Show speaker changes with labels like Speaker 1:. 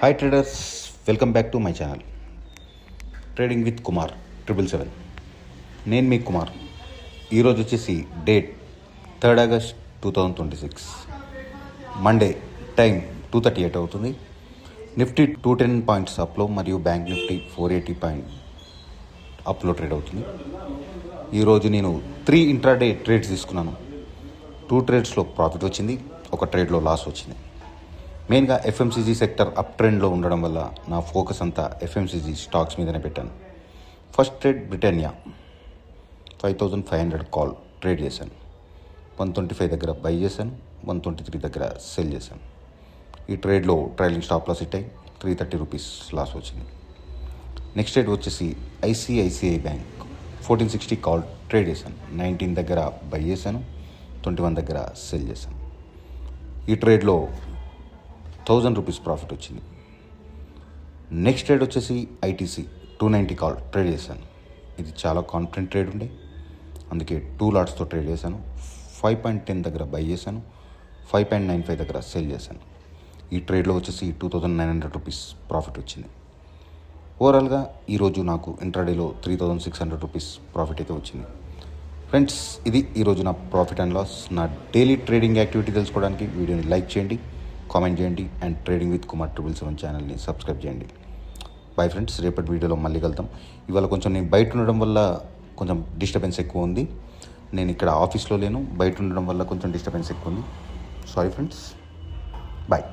Speaker 1: Hi traders, welcome back to my channel trading with Kumar 777. నేను మీ కుమార్. ఈరోజు వచ్చేసి డేట్ 3 ఆగస్ట్ 2026, మండే. టైం 2:38 అవుతుంది. Nifty 210 points అప్లో మరియు బ్యాంక్ నిఫ్టీ 480 పాయింట్ అప్లో ట్రేడ్ అవుతుంది. ఈరోజు నేను 3 ఇంట్రాడే ట్రేడ్స్ తీసుకున్నాను. 2 ట్రేడ్స్లో ప్రాఫిట్ వచ్చింది, ఒక ట్రేడ్లో లాస్ వచ్చింది. మెయిన్గా ఎఫ్ఎంసీజీ సెక్టర్ అప్ ట్రెండ్లో ఉండడం వల్ల నా ఫోకస్ అంతా ఎఫ్ఎంసీజీ స్టాక్స్ మీదనే పెట్టాను. First trade Britannia 5500 call trade చేశాను. 125 దగ్గర బై చేశాను, 123 దగ్గర సెల్ చేశాను. ఈ ట్రేడ్లో ట్రైలింగ్ స్టాప్ లాస్ హిట్ అయ్యి 330 రూపీస్ లాస్ వచ్చింది. నెక్స్ట్ ట్రేడ్ వచ్చేసి ఐసిఐసిఐ బ్యాంక్ 1460 కాల్ ట్రేడ్ చేశాను. 19 దగ్గర బై చేశాను, 21 దగ్గర సెల్ చేశాను. ఈ ట్రేడ్లో 1000 రూపీస్ ప్రాఫిట్ వచ్చింది. నెక్స్ట్ ట్రేడ్ వచ్చేసి ఐటీసీ 290 కాల్ ట్రేడ్ చేశాను. ఇది చాలా కాన్ఫిడెంట్ ట్రేడ్ ఉండే, అందుకే 2 లాట్స్తో ట్రేడ్ చేశాను. 5.10 దగ్గర బై చేశాను, 5.95 దగ్గర సెల్ చేశాను. ఈ ట్రేడ్లో వచ్చేసి 2900 రూపీస్ ప్రాఫిట్ వచ్చింది. ఓవరాల్గా ఈరోజు నాకు ఇంట్రాడేలో 3600 రూపీస్ ప్రాఫిట్ అయితే వచ్చింది. ఫ్రెండ్స్, ఇది ఈరోజు నా ప్రాఫిట్ అండ్ లాస్. నా డైలీ ట్రేడింగ్ యాక్టివిటీ తెలుసుకోవడానికి వీడియోని లైక్ చేయండి, కామెంట్ చేయండి అండ్ ట్రేడింగ్ విత్ కుమార్ 777 ఛానల్ని సబ్స్క్రైబ్ చేయండి. బాయ్ ఫ్రెండ్స్, రేపటి వీడియోలో మళ్ళీ కలుద్దాం. ఇవాళ కొంచెం నేను బయట ఉండడం వల్ల కొంచెం డిస్టర్బెన్స్ ఎక్కువ ఉంది. నేను ఇక్కడ ఆఫీస్లో లేను, బయట ఉండడం వల్ల కొంచెం డిస్టర్బెన్స్ ఎక్కువ ఉంది. Sorry friends, bye.